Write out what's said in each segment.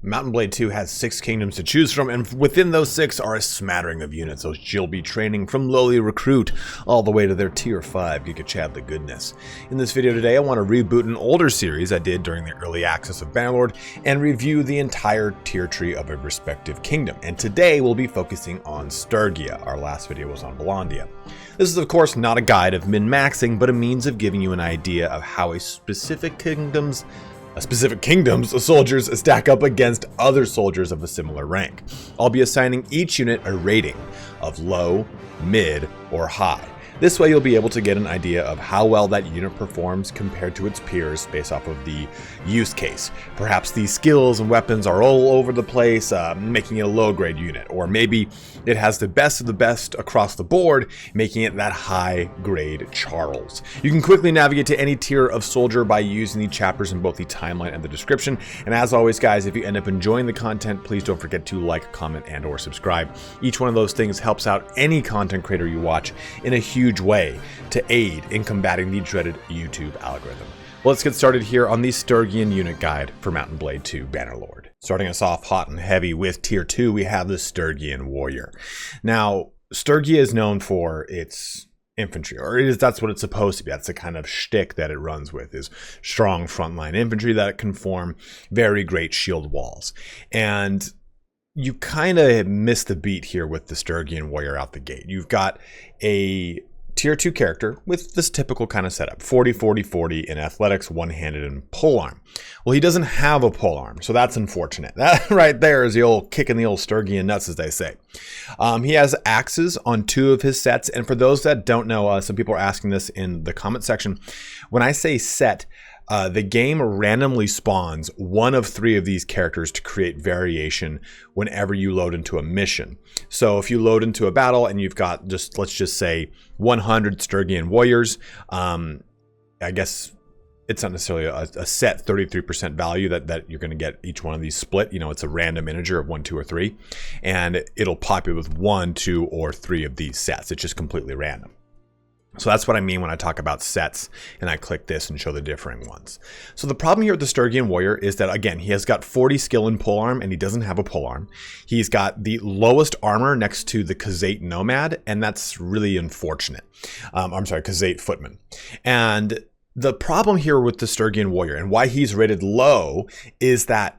Mount & Blade 2 has 6 kingdoms to choose from, and within those 6 are a smattering of units, so you'll be training from lowly recruit all the way to their tier 5 Giga Chadley goodness. In this video today, I want to reboot an older series I did during the early access of Bannerlord and review the entire tier tree of a respective kingdom. And today we'll be focusing on Sturgia. Our last video was on Bellandia. This is of course not a guide of min-maxing, but a means of giving you an idea of how a specific kingdom's soldiers stack up against other soldiers of a similar rank. I'll be assigning each unit a rating of low, mid, or high. This way you'll be able to get an idea of how well that unit performs compared to its peers based off of the use case. Perhaps these skills and weapons are all over the place, making it a low grade unit, or maybe it has the best of the best across the board, making it that high grade Charles. You can quickly navigate to any tier of soldier by using the chapters in both the timeline and the description. And as always guys, if you end up enjoying the content, please don't forget to like, comment, and or subscribe. Each one of those things helps out any content creator you watch in a huge way to aid in combating the dreaded YouTube algorithm. Let's get started here on the Sturgian Unit Guide for Mount & Blade 2 Bannerlord. Starting us off hot and heavy with Tier 2, we have the Sturgian Warrior. Now, Sturgia is known for its infantry, or that's what it's supposed to be. That's the kind of shtick that it runs with, is strong frontline infantry that can form very great shield walls. And you kind of miss the beat here with the Sturgian Warrior out the gate. You've got a Tier 2 character with this typical kind of setup, 40-40-40 in athletics, one-handed, and polearm. Well, he doesn't have a polearm, so that's unfortunate. That right there is the old kicking the old Sturgian nuts, as they say. He has axes on 2 of his sets, and for those that don't know, some people are asking this in the comment section. When I say set, the game randomly spawns 1 of 3 of these characters to create variation whenever you load into a mission. So if you load into a battle and you've got let's just say 100 Sturgian warriors, I guess it's not necessarily a set 33% value that you're going to get each one of these split. You know, it's a random integer of 1, 2, or 3, and it'll populate with 1, 2, or 3 of these sets. It's just completely random. So that's what I mean when I talk about sets and I click this and show the differing ones. So the problem here with the Sturgian Warrior is that, again, he has got 40 skill in polearm and he doesn't have a polearm. He's got the lowest armor next to the Khazate Nomad, and that's really unfortunate. Khazate Footman. And the problem here with the Sturgian Warrior and why he's rated low is that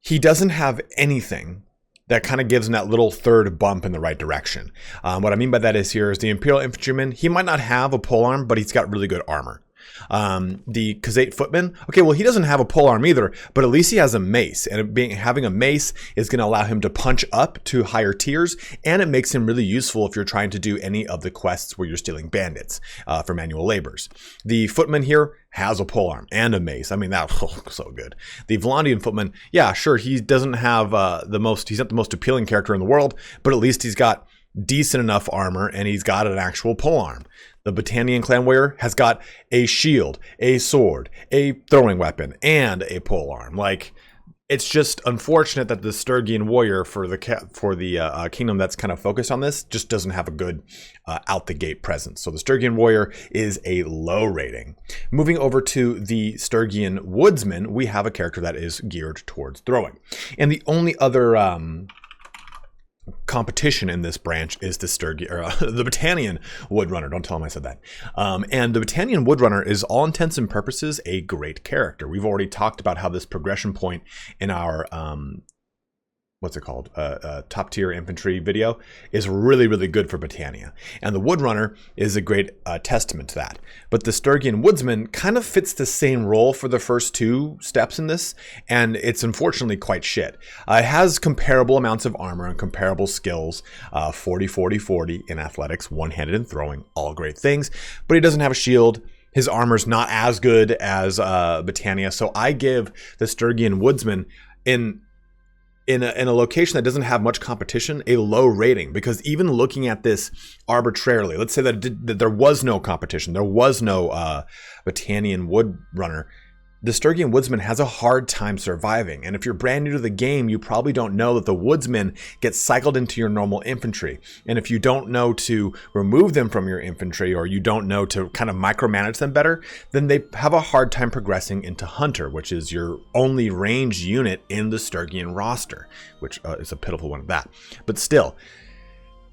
he doesn't have anything that kind of gives him that little third bump in the right direction. What I mean by that is the Imperial Infantryman, he might not have a polearm, but he's got really good armor. The Khazate Footman, okay, well, he doesn't have a polearm either, but at least he has a mace, and having a mace is going to allow him to punch up to higher tiers, and it makes him really useful if you're trying to do any of the quests where you're stealing bandits for manual labors. The Footman here has a polearm and a mace. I mean, that's so good. The Valondian Footman, yeah, sure, he doesn't have he's not the most appealing character in the world, but at least he's got decent enough armor and he's got an actual polearm. The Battanian Clan Warrior has got a shield, a sword, a throwing weapon, and a polearm. Like, it's just unfortunate that the Sturgian Warrior for the kingdom that's kind of focused on this just doesn't have a good out the gate presence. So the Sturgian Warrior is a low rating. Moving over to the Sturgian Woodsman, we have a character that is geared towards throwing. And the only other competition in this branch is the the Battanian Woodrunner. Don't tell him I said that. And the Battanian Woodrunner is, all intents and purposes, a great character. We've already talked about how this progression point in our top tier infantry video is really, really good for Battania. And the Woodrunner is a great testament to that. But the Sturgian Woodsman kind of fits the same role for the first 2 steps in this, and it's unfortunately quite shit. It has comparable amounts of armor and comparable skills, 40-40-40 in athletics, one-handed and throwing, all great things, but he doesn't have a shield. His armor's not as good as Battania, so I give the Sturgian Woodsman in a location that doesn't have much competition, a low rating, because even looking at this arbitrarily, let's say that there was no competition, there was no Battanian Woodrunner, the Sturgian woodsman has a hard time surviving. And if you're brand new to the game, you probably don't know that the woodsmen get cycled into your normal infantry. And if you don't know to remove them from your infantry, or you don't know to kind of micromanage them better, then they have a hard time progressing into hunter, which is your only ranged unit in the Sturgian roster, which is a pitiful one of that. But still,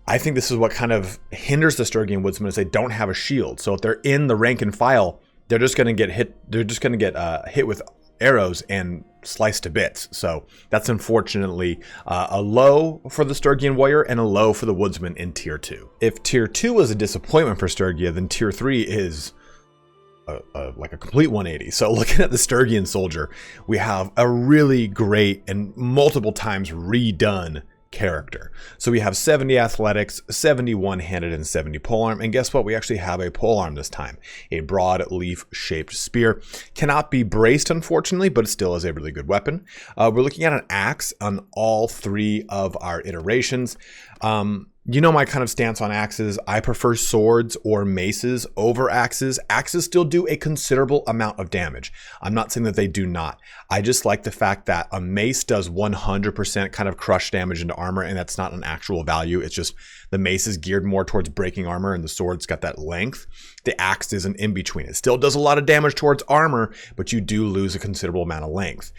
I think this is what kind of hinders the Sturgian woodsmen, is they don't have a shield. So if they're in the rank and file, they're just going to get hit. They're just going to get hit with arrows and sliced to bits. So that's unfortunately a low for the Sturgian warrior and a low for the woodsman in tier 2. If tier 2 was a disappointment for Sturgia, then tier 3 is like a complete 180. So looking at the Sturgian soldier, we have a really great and multiple times redone character. So we have 70 athletics, 70 one-handed, and 70 polearm. And guess what? We actually have a polearm this time. A broad leaf-shaped spear. Cannot be braced, unfortunately, but it still is a really good weapon. We're looking at an axe on all 3 of our iterations. You know my kind of stance on axes. I prefer swords or maces over axes. Axes still do a considerable amount of damage. I'm not saying that they do not. I just like the fact that a mace does 100% kind of crush damage into armor, and that's not an actual value. It's just the mace is geared more towards breaking armor, and the sword's got that length. The axe is an in-between. It still does a lot of damage towards armor, but you do lose a considerable amount of length.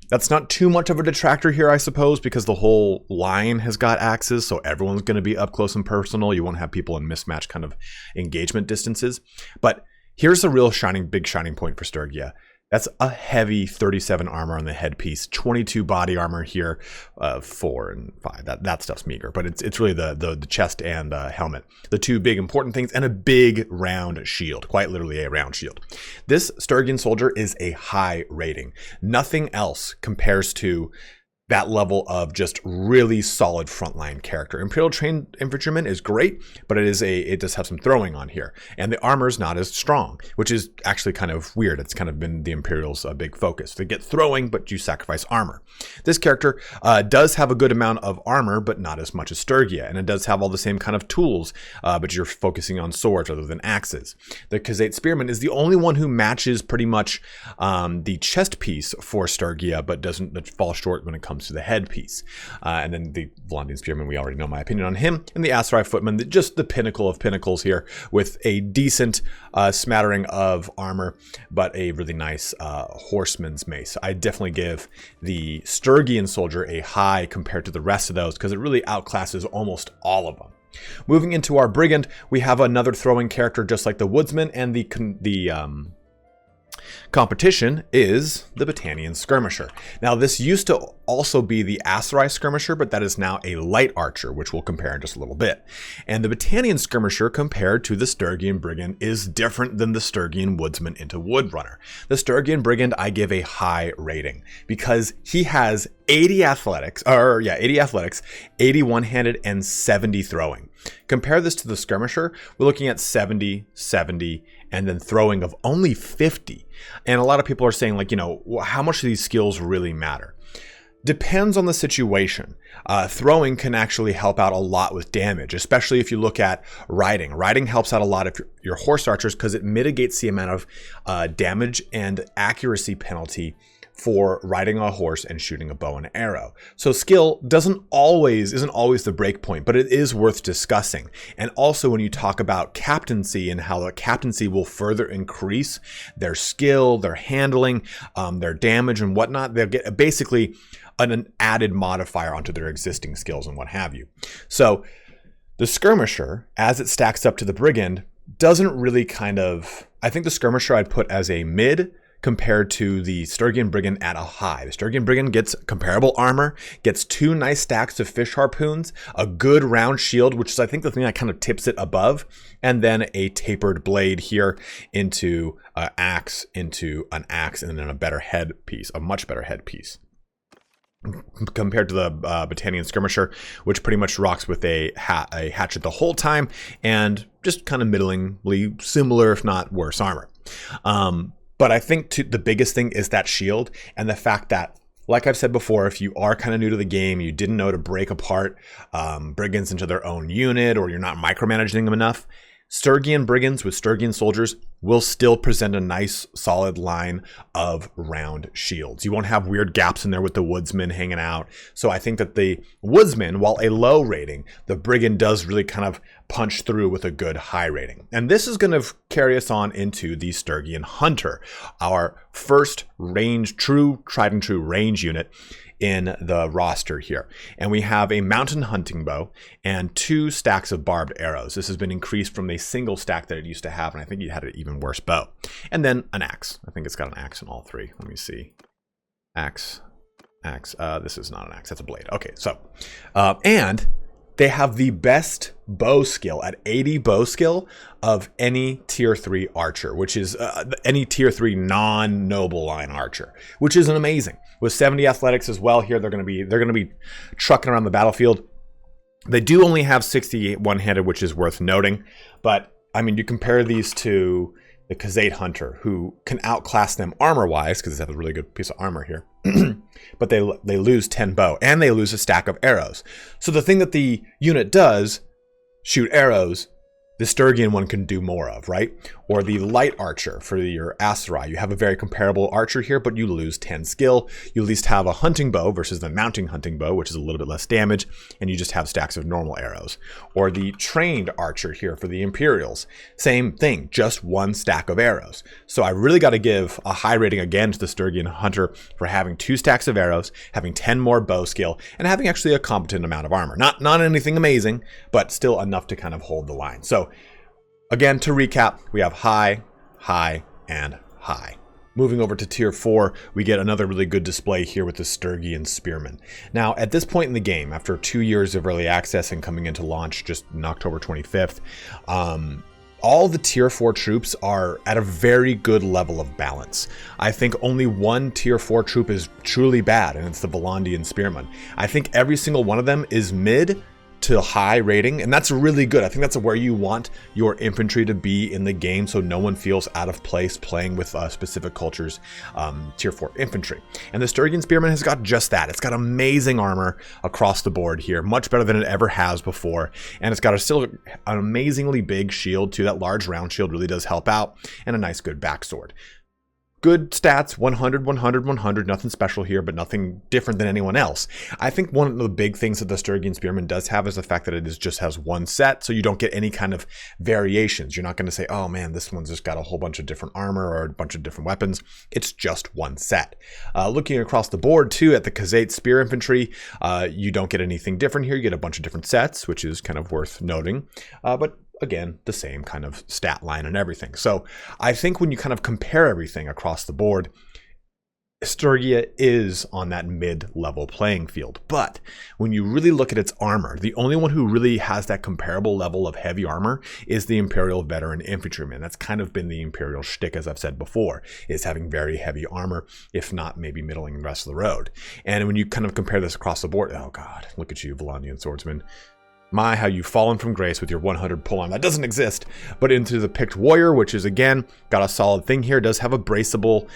That's not too much of a detractor here, I suppose, because the whole line has got axes, so everyone's going to be up close and personal. You won't have people in mismatched kind of engagement distances. But here's the real big shining point for Sturgia. That's a heavy 37 armor on the headpiece, 22 body armor here, 4 and 5. That stuff's meager, but it's really the chest and helmet, the 2 big important things, and a big round shield, quite literally a round shield. This Sturgian soldier is a high rating. Nothing else compares to that level of just really solid frontline character. Imperial Trained Infantryman is great, but it does have some throwing on here. And the armor is not as strong, which is actually kind of weird. It's kind of been the Imperial's big focus. They get throwing, but you sacrifice armor. This character does have a good amount of armor, but not as much as Sturgia. And it does have all the same kind of tools, but you're focusing on swords rather than axes. The Khazate Spearman is the only one who matches pretty much the chest piece for Sturgia, but doesn't fall short when it comes to the headpiece. And then the Vlandine Spearman, we already know my opinion on him. And the Asarai Footman, just the pinnacle of pinnacles here, with a decent smattering of armor, but a really nice horseman's mace. I definitely give the Sturgian soldier a high compared to the rest of those, because it really outclasses almost all of them. Moving into our brigand, we have another throwing character just like the woodsman, and the competition is the Battanian Skirmisher. Now, this used to also be the Asarai Skirmisher, but that is now a light archer, which we'll compare in just a little bit. And the Battanian Skirmisher, compared to the Sturgian Brigand, is different than the Sturgian Woodsman into Woodrunner. The Sturgian Brigand, I give a high rating because he has 80 athletics, 80 one-handed, and 70 throwing. Compare this to the Skirmisher, we're looking at 70, 70, and then throwing of only 50. And a lot of people are saying, like, how much do these skills really matter? Depends on the situation. Throwing can actually help out a lot with damage, especially if you look at riding. Riding helps out a lot of your horse archers because it mitigates the amount of damage and accuracy penalty for riding a horse and shooting a bow and arrow. So skill isn't always the break point, but it is worth discussing. And also when you talk about captaincy and how the captaincy will further increase their skill, their handling, their damage and whatnot, they'll get basically an added modifier onto their existing skills and what have you. So the Skirmisher, as it stacks up to the Brigand, doesn't really I think the Skirmisher I'd put as a mid, compared to the Sturgian Brigand at a high. The Sturgian Brigand gets comparable armor, gets 2 nice stacks of fish harpoons, a good round shield, which is I think the thing that kind of tips it above, and then a tapered blade here into an axe, and then a better headpiece, a much better headpiece. Compared to the Battanian Skirmisher, which pretty much rocks with a hatchet the whole time, and just kind of middlingly similar, if not worse, armor. But I think the biggest thing is that shield and the fact that, like I've said before, if you are kind of new to the game, you didn't know to break apart brigands into their own unit, or you're not micromanaging them enough, Sturgian brigands with Sturgian soldiers will still present a nice solid line of round shields. You won't have weird gaps in there with the woodsmen hanging out. So I think that the woodsman, while a low rating, the brigand does really kind of punch through with a good high rating. And this is going to carry us on into the Sturgian hunter, our first tried and true range unit in the roster here. And we have a mountain hunting bow and 2 stacks of barbed arrows. This has been increased from a single stack that it used to have, and I think it had an even worse bow. And then an axe. I think it's got an axe in all 3. Let me see. Axe. This is not an axe, that's a blade. Okay, so, and they have the best bow skill at 80 bow skill of any tier 3 archer, which is any tier 3 non-noble line archer, which is an amazing. With 70 athletics as well here, they're going to be trucking around the battlefield. They do only have 68 one-handed, which is worth noting, but I mean, you compare these to the Khazate hunter, who can outclass them armor-wise because they have a really good piece of armor here. But they lose 10 bow and they lose a stack of arrows. So the thing that the unit does, shoot arrows, the Sturgian one can do more of, right? Or the light archer for your Aserai. You have a very comparable archer here, but you lose 10 skill. You at least have a hunting bow versus the mounting hunting bow, which is a little bit less damage, and you just have stacks of normal arrows. Or the trained archer here for the Imperials. Same thing, just 1 stack of arrows. So I really got to give a high rating again to the Sturgian hunter for having 2 stacks of arrows, having 10 more bow skill, and having actually a competent amount of armor. Not anything amazing, but still enough to kind of hold the line. So again, to recap, we have high, high, and high. Moving over to tier 4, we get another really good display here with the Sturgian Spearman. Now, at this point in the game, after 2 years of early access and coming into launch just on October 25th, all the tier 4 troops are at a very good level of balance. I think only one tier 4 troop is truly bad, and it's the Volandian Spearman. I think every single one of them is mid to high rating, and that's really good. I think that's where you want your infantry to be in the game, so no one feels out of place playing with specific cultures tier 4 infantry. And the Sturgian Spearman has got just that. It's got amazing armor across the board here, much better than it ever has before, and it's got still an amazingly big shield too. That large round shield really does help out, and a nice good backsword. Good stats, 100, 100, 100, nothing special here, but nothing different than anyone else. I think one of the big things that the Sturgian Spearman does have is the fact that it just has 1 set, so you don't get any kind of variations. You're not going to say, oh man, this one's just got a whole bunch of different armor or a bunch of different weapons. It's just 1 set. Looking across the board too at the Khazate Spear Infantry, you don't get anything different here. You get a bunch of different sets, which is kind of worth noting, but again, the same kind of stat line and everything. So I think when you kind of compare everything across the board, Sturgia is on that mid-level playing field. But when you really look at its armor, the only one who really has that comparable level of heavy armor is the Imperial Veteran Infantryman. That's kind of been the Imperial shtick, as I've said before, is having very heavy armor, if not maybe middling the rest of the road. And when you kind of compare this across the board, oh god, look at you, Volandian Swordsman. My, how you've fallen from grace with your 100 pull arm. That doesn't exist. But into the picked warrior, which is, again, got a solid thing here. Does have a braceable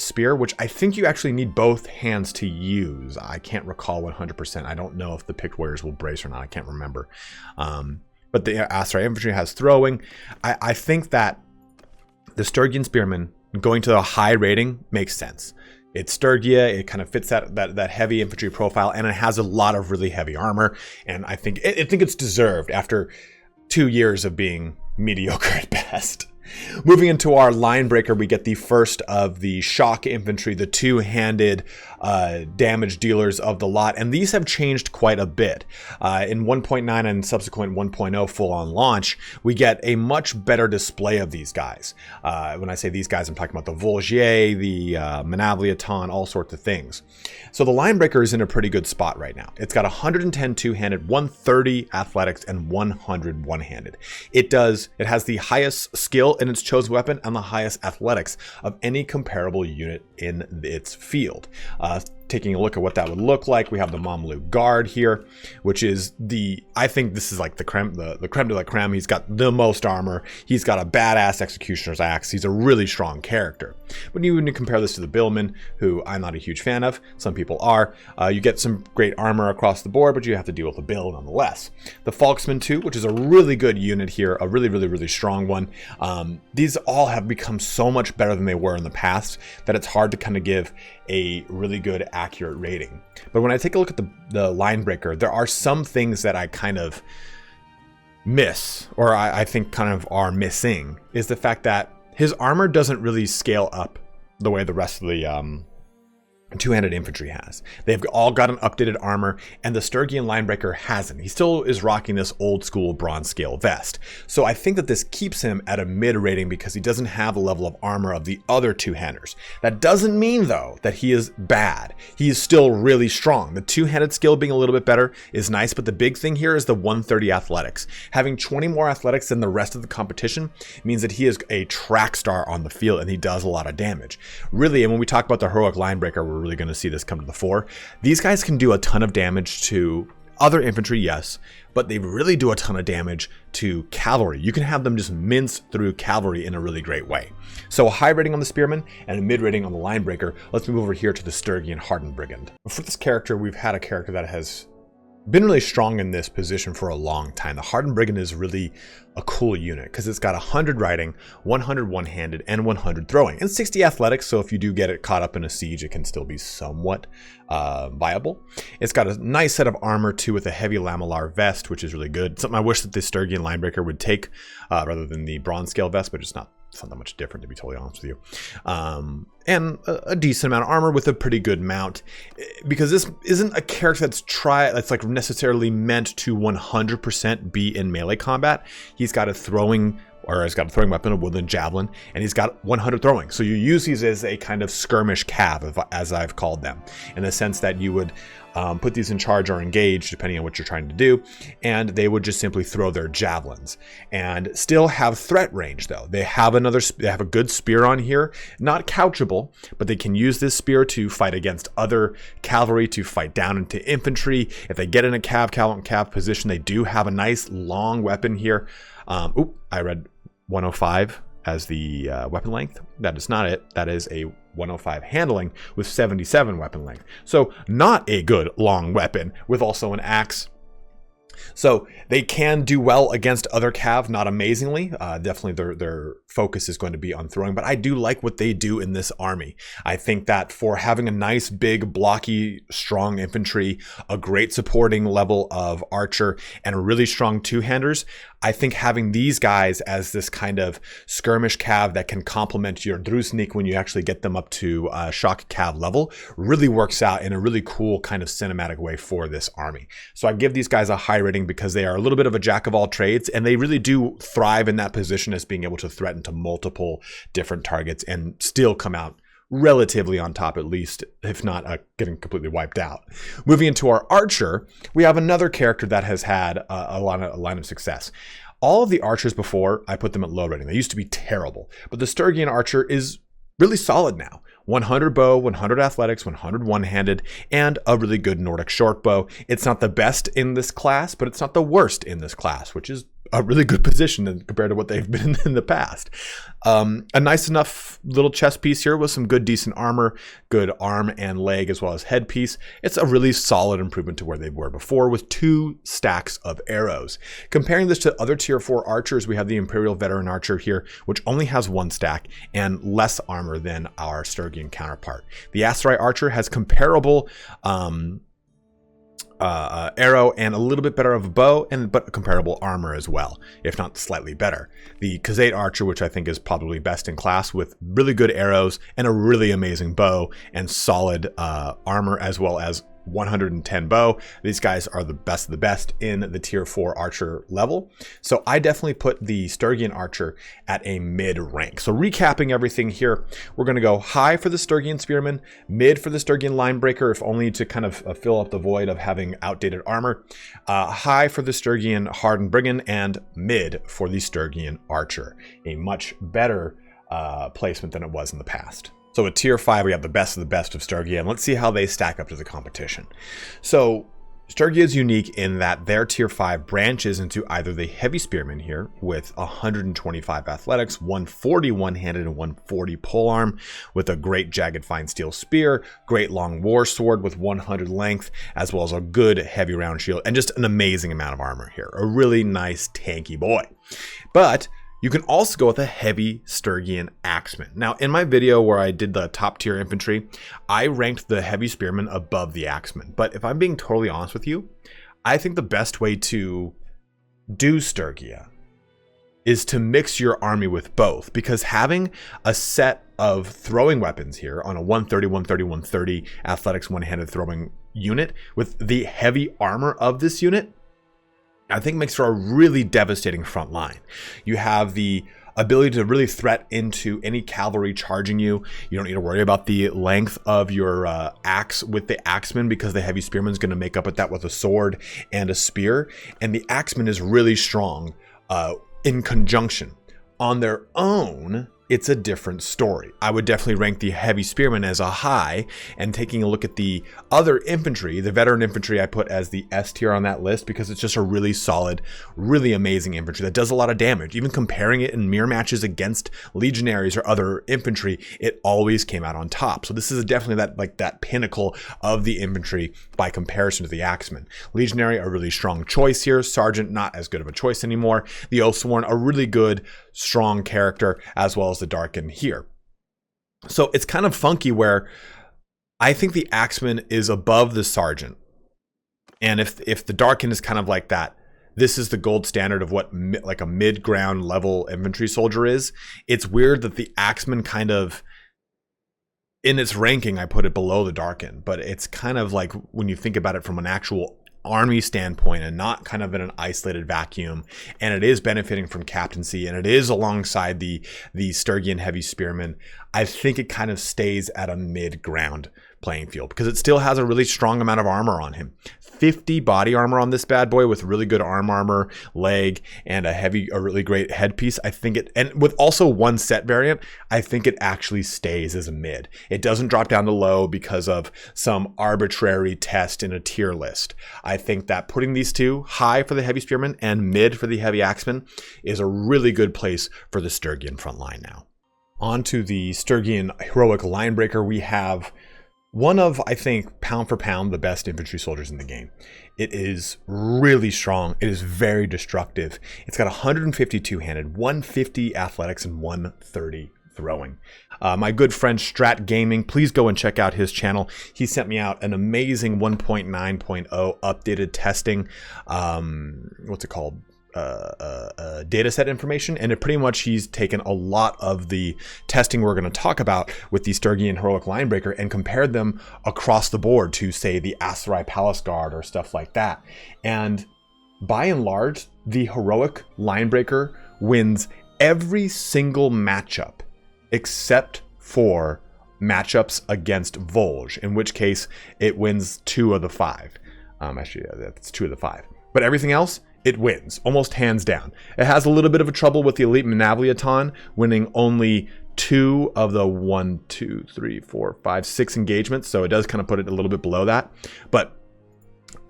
spear, which I think you actually need both hands to use. I can't recall 100%. I don't know if the picked warriors will brace or not. I can't remember. But the Aserai infantry has throwing. I think that the Sturgian Spearman going to a high rating makes sense. It's Sturgia, it kind of fits that heavy infantry profile, and it has a lot of really heavy armor, and I think it's deserved after 2 years of being mediocre at best. Moving into our line breaker, we get the first of the shock infantry, the 2-handed damage dealers of the lot, and these have changed quite a bit. In 1.9 and subsequent 1.0 full-on launch, we get a much better display of these guys. When I say these guys, I'm talking about the Volgier, the Manavliaton, all sorts of things. So the line breaker is in a pretty good spot right now. It's got 110 2-handed, 130 athletics, and 100 one-handed. It has the highest skill in its chosen weapon and the highest athletics of any comparable unit in its field. taking a look at what that would look like, we have the Mamluk Guard here, which is I think this is like the creme de la creme. He's got the most armor. He's got a badass executioner's axe. He's a really strong character. When you compare this to the Billman, who I'm not a huge fan of, some people are, you get some great armor across the board, but you have to deal with the bill nonetheless. The Falksman 2, which is a really good unit here, a really strong one. These all have become so much better than they were in the past that it's hard to kind of give a really good accurate rating. But when I take a look at the line breaker, there are some things that I kind of miss, or I think kind of are missing, is the fact that his armor doesn't really scale up the way the rest of the two-handed infantry has. They've all got an updated armor, and the Sturgian linebreaker hasn't. He still is rocking this old school bronze scale vest. So I think that this keeps him at a mid rating because he doesn't have a level of armor of the other two-handers. That doesn't mean though that he is bad. He is still really strong. The two-handed skill being a little bit better is nice, but the big thing here is the 130 athletics. Having 20 more athletics than the rest of the competition means that he is a track star on the field and he does a lot of damage. Really, and when we talk about the heroic linebreaker, we're really going to see this come to the fore. These guys can do a ton of damage to other infantry, yes, but they really do a ton of damage to cavalry. You can have them just mince through cavalry in a really great way. So a high rating on the Spearman and a mid rating on the Linebreaker. Let's move over here to the Sturgian Hardened Brigand. For this character, we've had a character that has been really strong in this position for a long time. The Hardened Brigand is really a cool unit because it's got 100 riding, 100 one-handed, and 100 throwing, and 60 athletics, so if you do get it caught up in a siege, it can still be somewhat viable. It's got a nice set of armor too with a heavy lamellar vest, which is really good. Something I wish that the Sturgian Linebreaker would take rather than the bronze scale vest, but it's not that much different, to be totally honest with you. And a decent amount of armor with a pretty good mount, because this isn't a character that's like necessarily meant to 100% be in melee combat. He's got a throwing weapon, a woodland javelin, and he's got 100 throwing. So you use these as a kind of skirmish cav, as I've called them, in the sense that you would put these in charge or engage, depending on what you're trying to do, and they would just simply throw their javelins and still have threat range. Though they have a good spear on here, not couchable, but they can use this spear to fight against other cavalry, to fight down into infantry. If they get in a cav position, they do have a nice long weapon here. I read 105 as the weapon length. That is not it. That is a 105 handling with 77 weapon length. So not a good long weapon with also an axe. So they can do well against other cav, not amazingly. Definitely their focus is going to be on throwing, but I do like what they do in this army. I think that for having a nice, big, blocky, strong infantry, a great supporting level of archer, and a really strong two-handers, I think having these guys as this kind of skirmish cav that can complement your Drusnik when you actually get them up to shock cav level really works out in a really cool kind of cinematic way for this army. So I give these guys a high rating because they are a little bit of a jack of all trades, and they really do thrive in that position as being able to threaten to multiple different targets and still come out relatively on top, at least, if not getting completely wiped out. Moving into our archer, we have another character that has had a line of success. All of the archers before, I put them at low rating. They used to be terrible, but the Sturgian archer is really solid now. 100 bow, 100 athletics, 100 one-handed, and a really good Nordic short bow. It's not the best in this class, but it's not the worst in this class, which is a really good position compared to what they've been in the past. A nice enough little chest piece here with some good decent armor, good arm and leg as well as headpiece. It's a really solid improvement to where they were before with 2 stacks of arrows. Comparing this to other tier 4 archers, we have the Imperial Veteran Archer here, which only has 1 stack and less armor than our Sturgian counterpart. The Aserai Archer has comparable arrow and a little bit better of a bow, but comparable armor as well, if not slightly better. The Khazate Archer, which I think is probably best in class, with really good arrows and a really amazing bow and solid armor, as well as 110 bow. These guys are the best of the best in the tier 4 archer level. So I definitely put the Sturgian archer at a mid rank. So recapping everything here, we're going to go high for the Sturgian spearman, mid for the Sturgian linebreaker, if only to kind of fill up the void of having outdated armor, high for the Sturgian hardened brigand, and mid for the Sturgian archer. A much better placement than it was in the past. So at tier 5, we have the best of the best of Sturgia, and let's see how they stack up to the competition. So Sturgia is unique in that their tier 5 branches into either the heavy spearman here with 125 athletics, 140 one-handed and 140 polearm with a great jagged fine steel spear, great long war sword with 100 length, as well as a good heavy round shield, and just an amazing amount of armor here. A really nice tanky boy. But you can also go with a heavy Sturgian axeman. Now, in my video where I did the top tier infantry, I ranked the heavy spearman above the axeman. But if I'm being totally honest with you, I think the best way to do Sturgia is to mix your army with both, because having a set of throwing weapons here on a 130, 130, 130 athletics one-handed throwing unit with the heavy armor of this unit, I think makes for a really devastating front line. You have the ability to really threat into any cavalry charging you. You don't need to worry about the length of your axe with the axeman, because the heavy spearman is going to make up with that with a sword and a spear. And the axeman is really strong in conjunction. On their own, it's a different story. I would definitely rank the heavy spearman as a high, and taking a look at the other infantry, the veteran infantry I put as the S tier on that list, because it's just a really solid, really amazing infantry that does a lot of damage. Even comparing it in mirror matches against legionaries or other infantry, it always came out on top. So this is definitely that pinnacle of the infantry by comparison to the axeman. Legionary, a really strong choice here. Sergeant, not as good of a choice anymore. The Oathsworn, a really good, strong character, as well as the Darkin here. So it's kind of funky where I think the axeman is above the sergeant, and if the Darkin is kind of like that, this is the gold standard of what like a mid-ground level infantry soldier is. It's weird that the axeman kind of, in its ranking, I put it below the Darkin, but it's kind of like when you think about it from an actual army standpoint and not kind of in an isolated vacuum, and it is benefiting from captaincy, and it is alongside the Sturgian heavy spearman, I think it kind of stays at a mid-ground playing field because it still has a really strong amount of armor on him. 50 body armor on this bad boy with really good armor, leg, and a really great headpiece. I think it, and with also one set variant, I think it actually stays as a mid. It doesn't drop down to low because of some arbitrary test in a tier list. I think that putting these two, high for the heavy spearman and mid for the heavy axeman, is a really good place for the Sturgian front line now. On to the Sturgian heroic linebreaker. We have one of, I think, pound for pound, the best infantry soldiers in the game. It is really strong. It is very destructive. It's got 150 two-handed, 150 athletics, and 130 throwing. My good friend Strat Gaming, please go and check out his channel. He sent me out an amazing 1.9.0 updated testing. What's it called? Data set information, and pretty much he's taken a lot of the testing we're going to talk about with the Sturgian heroic linebreaker and compared them across the board to, say, the Aserai Palace Guard or stuff like that. And by and large, the heroic linebreaker wins every single matchup except for matchups against Volge, in which case it wins 2 of the 5. Actually, that's 2 of the 5. But everything else, it wins, almost hands down. It has a little bit of a trouble with the Elite Manavliaton, winning only 2 of the 1, 2, 3, 4, 5, 6 engagements, so it does kind of put it a little bit below that. But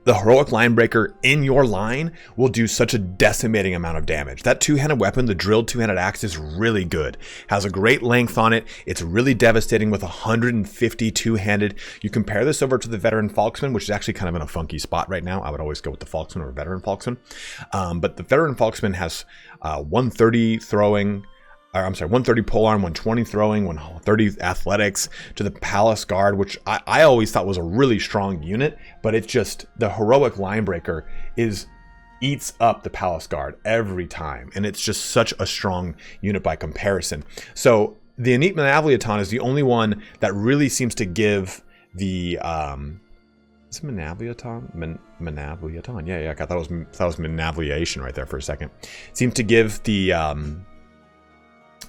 the heroic linebreaker in your line will do such a decimating amount of damage. That two-handed weapon, the drilled two-handed axe, is really good. Has a great length on it. It's really devastating with 150 two-handed. You compare this over to the veteran Falksman, which is actually kind of in a funky spot right now. I would always go with the Falksman or veteran Falksman. But the veteran Falksman has 130 throwing, 130 polearm, 120 throwing, 130 athletics, to the Palace Guard, which I always thought was a really strong unit, but it's just, the heroic linebreaker eats up the Palace Guard every time, and it's just such a strong unit by comparison. So the Innate Manavliaton is the only one that really seems to give the is it Manavliaton? Manavliaton? Yeah, I thought that was Manavliation right there for a second. Seems to give the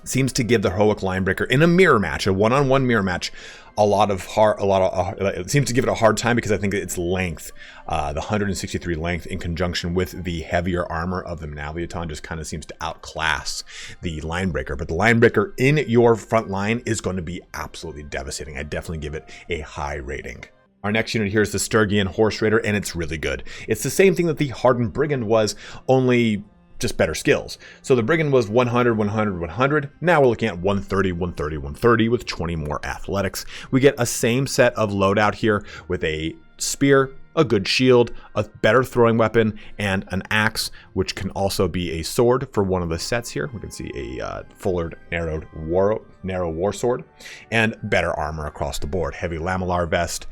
seems to give the heroic linebreaker in a mirror match, a one-on-one mirror match, it seems to give it a hard time because I think its length, the 163 length in conjunction with the heavier armor of the Manavliaton just kind of seems to outclass the linebreaker. But the linebreaker in your front line is going to be absolutely devastating. I definitely give it a high rating. Our next unit here is the Sturgian Horse Raider, and it's really good. It's the same thing that the Hardened Brigand was, only just better skills. So the Brigand was 100, 100, 100. Now we're looking at 130, 130, 130 with 20 more athletics. We get a same set of loadout here with a spear, a good shield, a better throwing weapon, and an axe, which can also be a sword for one of the sets here. We can see a fuller narrow war sword, and better armor across the board. Heavy lamellar vest.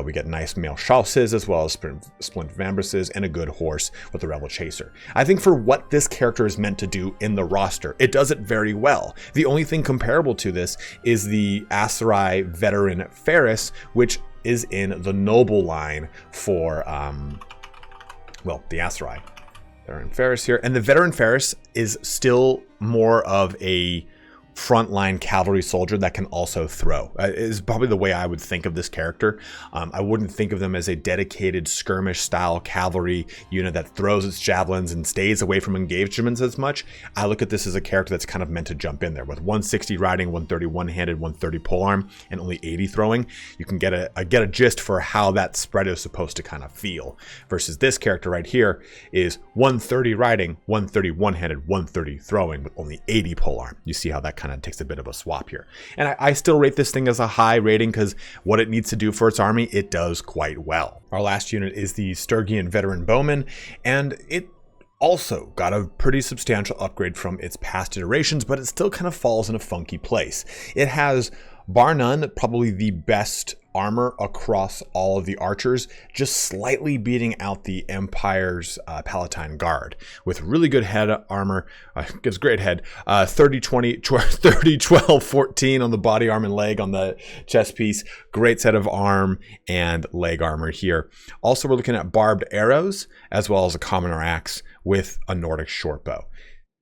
We get nice mail chausses as well as splint vambraces, and a good horse with the Rebel Chaser. I think for what this character is meant to do in the roster, it does it very well. The only thing comparable to this is the Aserai Veteran Ferris, which is in the noble line for, the Aserai Veteran Ferris here. And the Veteran Ferris is still more of a frontline cavalry soldier that can also throw. Is probably the way I would think of this character. I wouldn't think of them as a dedicated skirmish style cavalry unit that throws its javelins and stays away from engagements as much. I look at this as a character that's kind of meant to jump in there with 160 riding, 130 one-handed, 130 polearm, and only 80 throwing. You can get a gist for how that spread is supposed to kind of feel. Versus this character right here is 130 riding, 130 one-handed, 130 throwing with only 80 polearm. You see how that kind of takes a bit of a swap here. And I still rate this thing as a high rating because what it needs to do for its army, it does quite well. Our last unit is the Sturgian Veteran Bowman, and it also got a pretty substantial upgrade from its past iterations, but it still kind of falls in a funky place. It has, bar none, probably the best armor across all of the archers, just slightly beating out the Empire's Palatine Guard with really good head armor. Gives great head. 30, 20, 30, 12, 14 on the body arm and leg on the chest piece. Great set of arm and leg armor here. Also, we're looking at barbed arrows as well as a commoner axe with a Nordic short bow.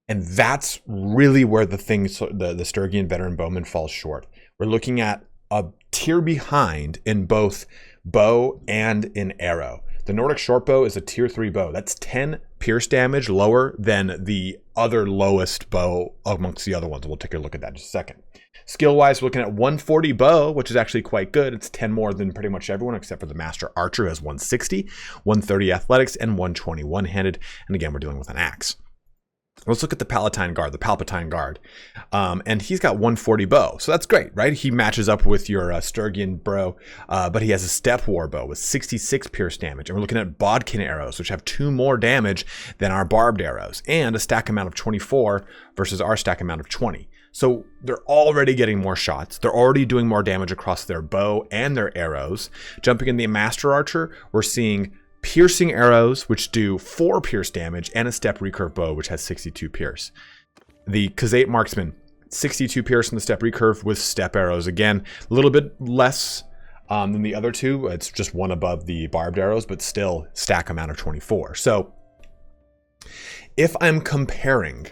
And that's really where the Sturgian Veteran Bowman falls short. We're looking at a tier behind in both bow and in arrow. The Nordic short bow is a tier 3 bow. That's 10 pierce damage lower than the other lowest bow amongst the other ones. We'll take a look at that in just a second. Skill-wise, we're looking at 140 bow, which is actually quite good. It's 10 more than pretty much everyone except for the Master Archer, who has 160, 130 athletics, and 120 one-handed. And again, we're dealing with an axe. Let's look at the Palatine Guard, the Palpatine Guard. And he's got 140 bow. So that's great, right? He matches up with your Sturgian bro, but he has a Step War bow with 66 pierce damage. And we're looking at Bodkin arrows, which have 2 more damage than our barbed arrows, and a stack amount of 24 versus our stack amount of 20. So they're already getting more shots. They're already doing more damage across their bow and their arrows. Jumping in the Master Archer, we're seeing piercing arrows, which do 4 pierce damage, and a step recurve bow, which has 62 pierce. The Khazate Marksman, 62 pierce in the step recurve with step arrows. Again, a little bit less than the other two. It's just one above the barbed arrows, but still stack amount of 24. So if I'm comparing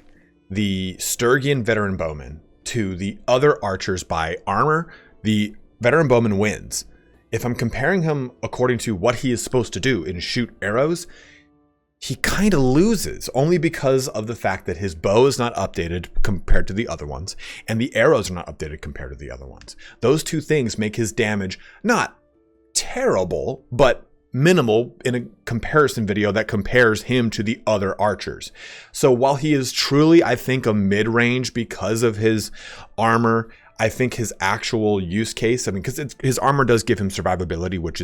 the Sturgian Veteran Bowman to the other archers by armor, the Veteran Bowman wins. If I'm comparing him according to what he is supposed to do and shoot arrows, he kind of loses, only because of the fact that his bow is not updated compared to the other ones, and the arrows are not updated compared to the other ones. Those two things make his damage not terrible, but minimal in a comparison video that compares him to the other archers. So while he is truly, I think, a mid-range because of his armor, I think his actual use case, because his armor does give him survivability, which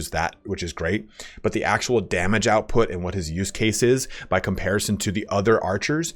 is great, but the actual damage output and what his use case is by comparison to the other archers,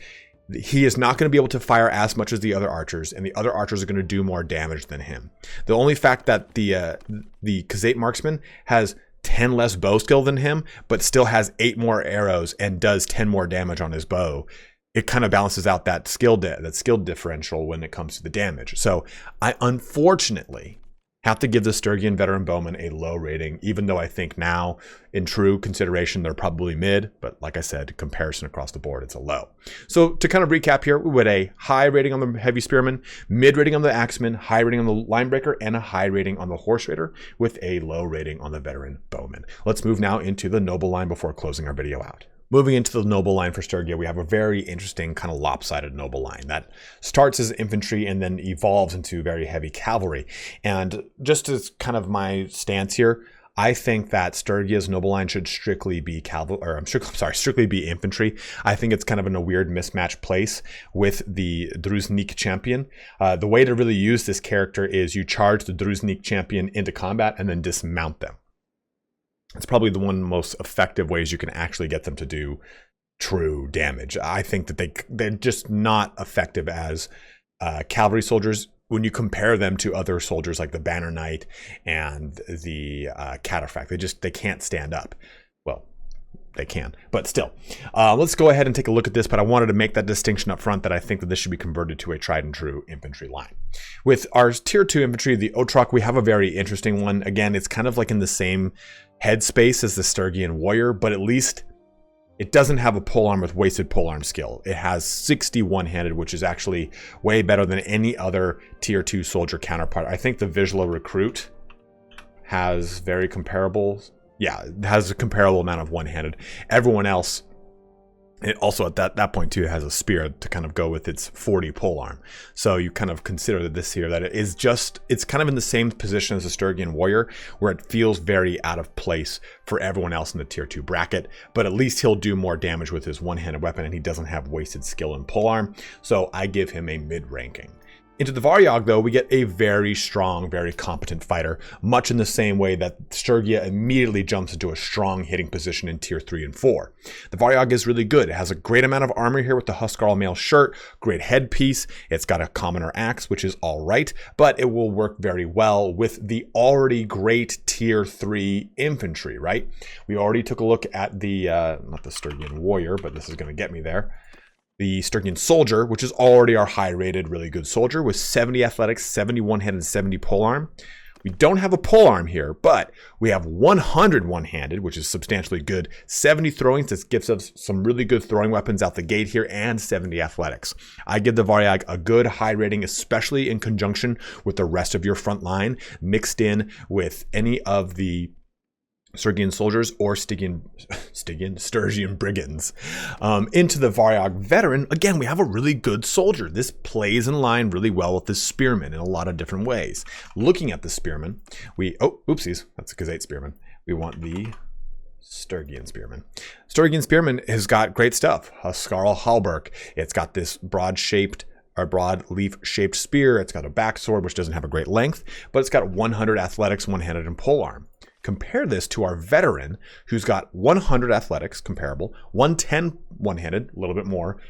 he is not going to be able to fire as much as the other archers, and the other archers are going to do more damage than him. The only fact that the Khazate Marksman has 10 less bow skill than him, but still has 8 more arrows and does 10 more damage on his bow, it kind of balances out that skill differential when it comes to the damage. So I unfortunately Have to give the Sturgian veteran bowman a low rating, even though I think now, in true consideration, they're probably mid. But like I said, comparison across the board, it's a low. So to kind of recap here, we had a high rating on the heavy spearman, mid rating on the axeman, high rating on the linebreaker, and a high rating on the horse raider, with a low rating on the veteran bowman. Let's move now into the noble line before closing our video out. Moving into the noble line for Sturgia, we have a very interesting kind of lopsided noble line that starts as infantry and then evolves into very heavy cavalry. And just as kind of my stance here, I think that Sturgia's noble line should strictly be strictly be infantry. I think it's kind of in a weird mismatched place with the Druznik champion. The way to really use this character is you charge the Druznik champion into combat and then dismount them. It's probably the one of the most effective ways you can actually get them to do true damage. I think that they're just not effective as cavalry soldiers when you compare them to other soldiers like the Banner Knight and the Cataphract. They can't stand up. Well, they can, but still. Let's go ahead and take a look at this, but I wanted to make that distinction up front that I think that this should be converted to a tried and true infantry line. With our tier 2 infantry, the Otrok, we have a very interesting one. Again, it's kind of like in the same headspace as the Sturgian warrior, but at least it doesn't have a polearm with wasted polearm skill. It has 60 one-handed, which is actually way better than any other tier 2 soldier counterpart. I think the Visual Recruit has very comparable, it has a comparable amount of one-handed. Everyone else, it also at that point too has a spear to kind of go with its 40 polearm. So you kind of consider that this here, that it's kind of in the same position as the Sturgian warrior, where it feels very out of place for everyone else in the tier 2 bracket, but at least he'll do more damage with his one-handed weapon and he doesn't have wasted skill in polearm. So I give him a mid ranking. Into the Varyag, though, we get a very strong, very competent fighter, much in the same way that Sturgia immediately jumps into a strong hitting position in tier 3 and 4. The Varyag is really good. It has a great amount of armor here with the Huskarl mail shirt, great headpiece. It's got a commoner axe, which is all right, but it will work very well with the already great tier 3 infantry, right? We already took a look at the, not the Sturgian warrior, but this is going to get me there. The Sturgian soldier, which is already our high-rated, really good soldier, with 70 athletics, 70 one-handed, 70 polearm. We don't have a polearm here, but we have 100 one-handed, which is substantially good, 70 throwing, this gives us some really good throwing weapons out the gate here, and 70 athletics. I give the Varyag a good high rating, especially in conjunction with the rest of your front line, mixed in with any of the Sturgian soldiers or Sturgian brigands. Into the Varyag veteran, again, we have a really good soldier. This plays in line really well with the spearman in a lot of different ways. Looking at the spearman, oopsies, that's a Gazette spearman. We want the Sturgian spearman. Sturgian spearman has got great stuff. Huskarl halberd. It's got this broad leaf shaped spear. It's got a backsword, which doesn't have a great length, but it's got 100 athletics, one-handed, and polearm. Compare this to our veteran, who's got 100 athletics, comparable, 110 one-handed, a little bit more,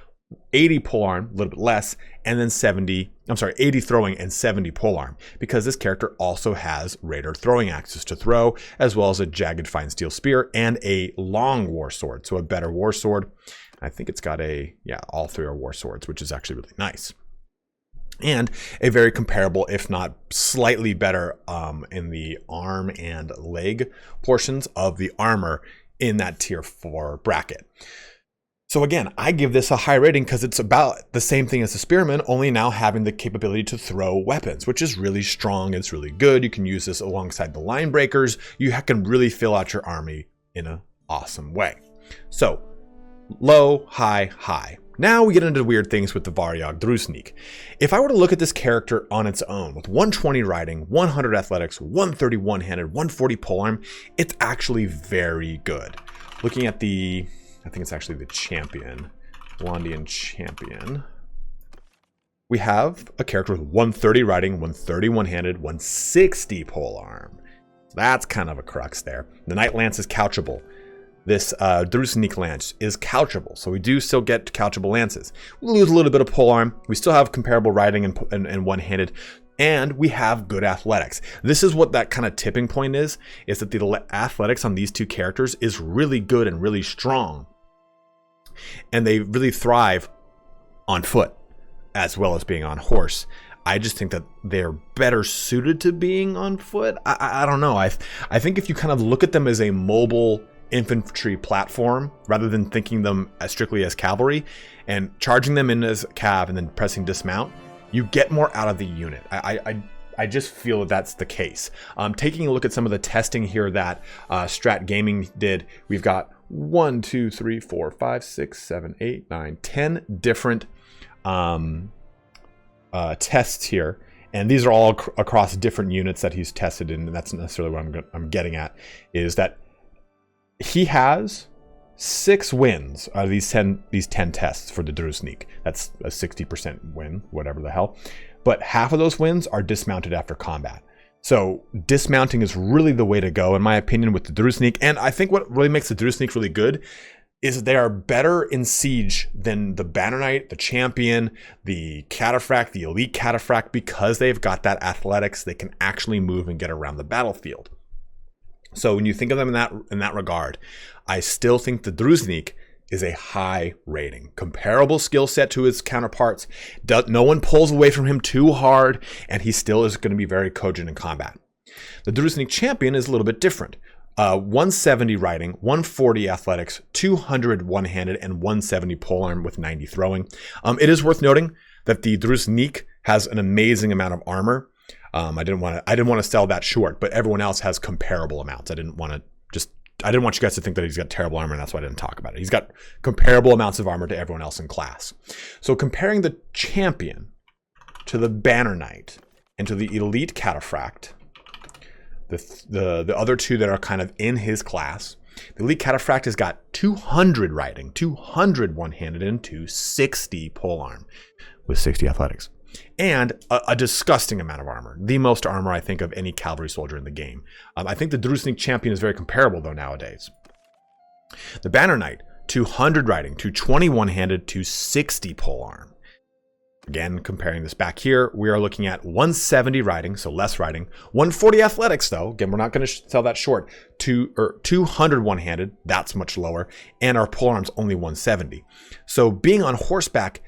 80 polearm, a little bit less, and then 80 throwing and 70 polearm, because this character also has raider throwing axes to throw, as well as a jagged fine steel spear and a long war sword, so a better war sword. I think it's got all three are war swords, which is actually really nice. And a very comparable, if not slightly better, in the arm and leg portions of the armor in that tier 4 bracket. So again, I give this a high rating because it's about the same thing as the spearman, only now having the capability to throw weapons, which is really strong. It's really good. You can use this alongside the line breakers. You can really fill out your army in an awesome way. So low, high, high. Now we get into weird things with the Varyag Druznik. If I were to look at this character on its own, with 120 riding, 100 athletics, 130 one-handed, 140 polearm, it's actually very good. Looking at I think it's actually the champion, Blondian champion, we have a character with 130 riding, 130 one-handed, 160 polearm. So that's kind of a crux there. The Knight Lance is couchable. This Druznik lance is couchable, so we do still get couchable lances. We lose a little bit of polearm. We still have comparable riding and one-handed, and we have good athletics. This is what that kind of tipping point is that the athletics on these two characters is really good and really strong, and they really thrive on foot as well as being on horse. I just think that they're better suited to being on foot. I don't know. I think if you kind of look at them as a mobile infantry platform rather than thinking them as strictly as cavalry and charging them in as cav and then pressing dismount, you get more out of the unit. I just feel that that's the case. Taking a look at some of the testing here that Strat Gaming did, we've got 1, 2, 3, 4, 5, 6, 7, 8, 9, 10 different tests here, and these are all across different units that he's tested in, and that's not necessarily what I'm getting at, is that he has 6 wins out of these 10 tests for the Drusnik. That's a 60% win, whatever the hell. But half of those wins are dismounted after combat. So dismounting is really the way to go, in my opinion, with the Drusnik. And I think what really makes the Drusnik really good is that they are better in siege than the Banner Knight, the Champion, the Cataphract, the Elite Cataphract, because they've got that athletics. They can actually move and get around the battlefield. So when you think of them in that regard, I still think the Drusnik is a high rating, comparable skill set to his counterparts. No one pulls away from him too hard, and he still is going to be very cogent in combat. The Drusnik Champion is a little bit different. 170 riding, 140 athletics, 200 one-handed, and 170 polearm with 90 throwing. It is worth noting that the Drusnik has an amazing amount of armor. I didn't want to sell that short, but everyone else has comparable amounts. I didn't want you guys to think that he's got terrible armor, and that's why I didn't talk about it. He's got comparable amounts of armor to everyone else in class. So comparing the Champion to the Banner Knight and to the Elite Cataphract, the other two that are kind of in his class, the Elite Cataphract has got 200 riding, 200 one-handed, and 260 polearm with 60 athletics. And a disgusting amount of armor. The most armor, I think, of any cavalry soldier in the game. I think the Drusnik Champion is very comparable, though, nowadays. The Banner Knight, 200 riding, 220 one-handed, 260 polearm. Again, comparing this back here, we are looking at 170 riding, so less riding. 140 athletics, though. Again, we're not going to sell that short. 200 one-handed, that's much lower. And our polearm's only 170. So being on horseback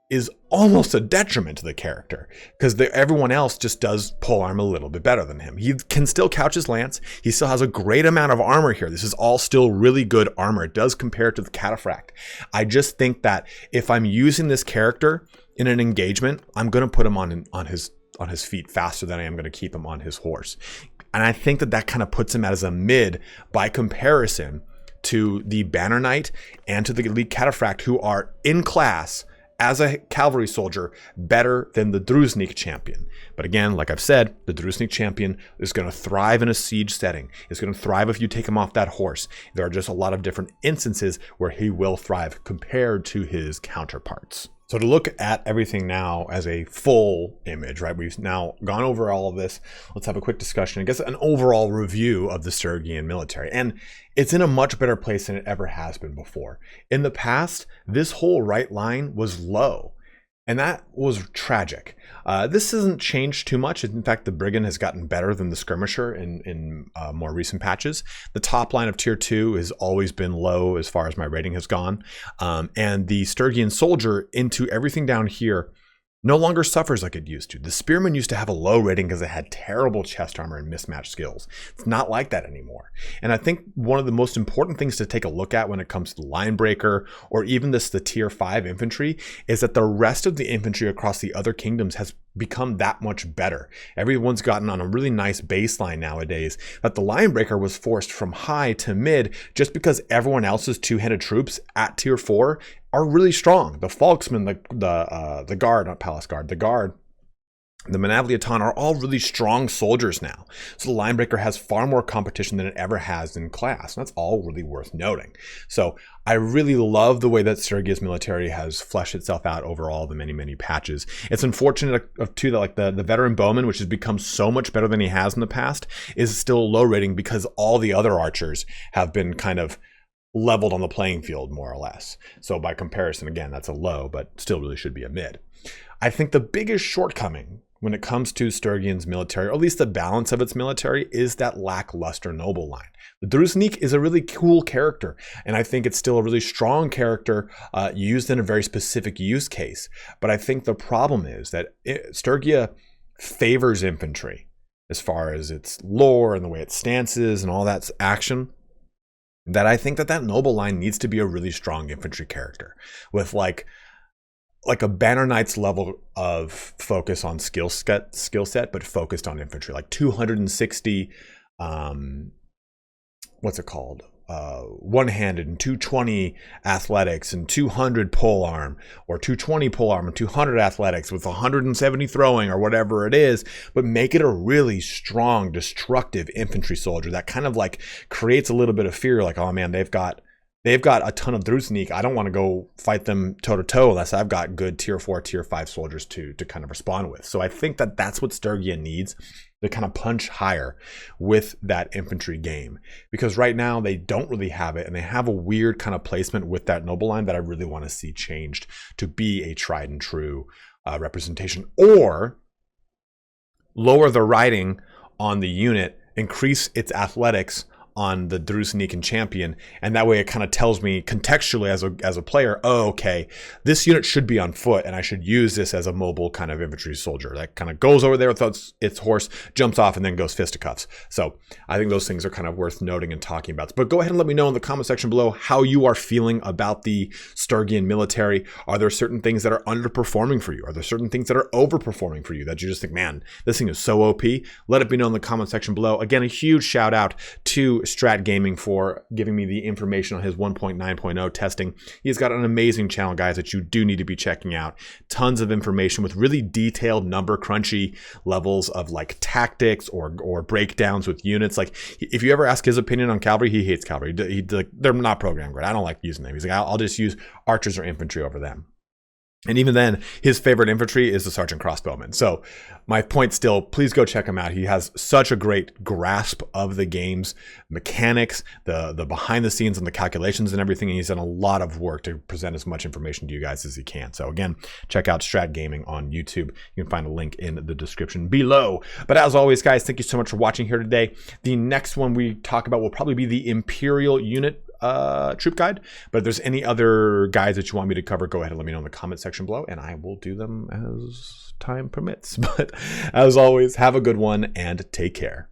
is almost a detriment to the character, because everyone else just does polearm a little bit better than him. He can still couch his lance. He still has a great amount of armor here. This is all still really good armor. It does compare to the Cataphract. I just think that if I'm using this character in an engagement, I'm going to put him on his feet faster than I am going to keep him on his horse. And I think that kind of puts him as a mid by comparison to the Banner Knight and to the Elite Cataphract, who are in class as a cavalry soldier better than the Drusnik Champion. But again, like I've said, the Drusnik Champion is going to thrive in a siege setting. It's going to thrive if you take him off that horse. There are just a lot of different instances where he will thrive compared to his counterparts. So to look at everything now as a full image, right? We've now gone over all of this. Let's have a quick discussion. I guess an overall review of the Sturgian military. And it's in a much better place than it ever has been before. In the past, this whole right line was low, and that was tragic. This hasn't changed too much. In fact, the Brigand has gotten better than the Skirmisher in more recent patches. The top line of Tier 2 has always been low as far as my rating has gone. And the Sturgian Soldier into everything down here no longer suffers like it used to. The Spearman used to have a low rating because it had terrible chest armor and mismatched skills. It's not like that anymore. And I think one of the most important things to take a look at when it comes to the line breaker or even the Tier 5 infantry is that the rest of the infantry across the other kingdoms has become that much better. Everyone's gotten on a really nice baseline nowadays, that the line breaker was forced from high to mid just because everyone else's two-handed troops at Tier 4 are really strong. The Falksmen, the Guard, not Palace Guard, the Guard, the Manavliaton are all really strong soldiers now. So the Linebreaker has far more competition than it ever has in class. And that's all really worth noting. So I really love the way that Sturgia's military has fleshed itself out over all the many, many patches. It's unfortunate too that like the veteran bowman, which has become so much better than he has in the past, is still a low rating because all the other archers have been kind of leveled on the playing field more or less. So by comparison, again, that's a low, but still really should be a mid. I think the biggest shortcoming when it comes to Sturgian's military, or at least the balance of its military, is that lackluster noble line. The Drusnik is a really cool character, and I think it's still a really strong character used in a very specific use case. But I think the problem is that Sturgia favors infantry as far as its lore and the way it stances and all that action, that I think that noble line needs to be a really strong infantry character with like a Banner Knight's level of focus on skill set, but focused on infantry, like 260, what's it called? One-handed and 220 athletics and 200 polearm, or 220 polearm and 200 athletics with 170 throwing, or whatever it is, but make it a really strong, destructive infantry soldier that kind of like creates a little bit of fear, like, oh man, they've got a ton of Drusnik. I don't want to go fight them toe-to-toe unless I've got good tier 4, tier 5 soldiers to kind of respond with. So I think that that's what Sturgia needs, to kind of punch higher with that infantry game. Because right now they don't really have it, and they have a weird kind of placement with that noble line that I really want to see changed to be a tried and true representation. Or lower the riding on the unit, increase its athletics on the Drusnik and champion, and that way it kind of tells me contextually as a player, oh, okay, this unit should be on foot, and I should use this as a mobile kind of infantry soldier that kind of goes over there with its horse, jumps off, and then goes fisticuffs. So I think those things are kind of worth noting and talking about. But go ahead and let me know in the comment section below how you are feeling about the Sturgian military. Are there certain things that are underperforming for you? Are there certain things that are overperforming for you that you just think, man, this thing is so OP? Let it be known in the comment section below. Again, a huge shout out to Strat Gaming for giving me the information on his 1.9.0 testing. He's got an amazing channel, guys, that you do need to be checking out. Tons of information with really detailed number crunchy levels of like tactics or breakdowns with units. Like if you ever ask his opinion on cavalry, he hates cavalry. They're not programmed great. I don't like using them. He's like, I'll just use archers or infantry over them. And even then, his favorite infantry is the Sergeant Crossbowman. So my point still, please go check him out. He has such a great grasp of the game's mechanics, the behind the scenes and the calculations and everything. And he's done a lot of work to present as much information to you guys as he can. So again, check out Strat Gaming on YouTube. You can find a link in the description below. But as always, guys, thank you so much for watching here today. The next one we talk about will probably be the Imperial Unit troop guide. But if there's any other guides that you want me to cover, go ahead and let me know in the comment section below, and I will do them as time permits. But as always, have a good one and take care.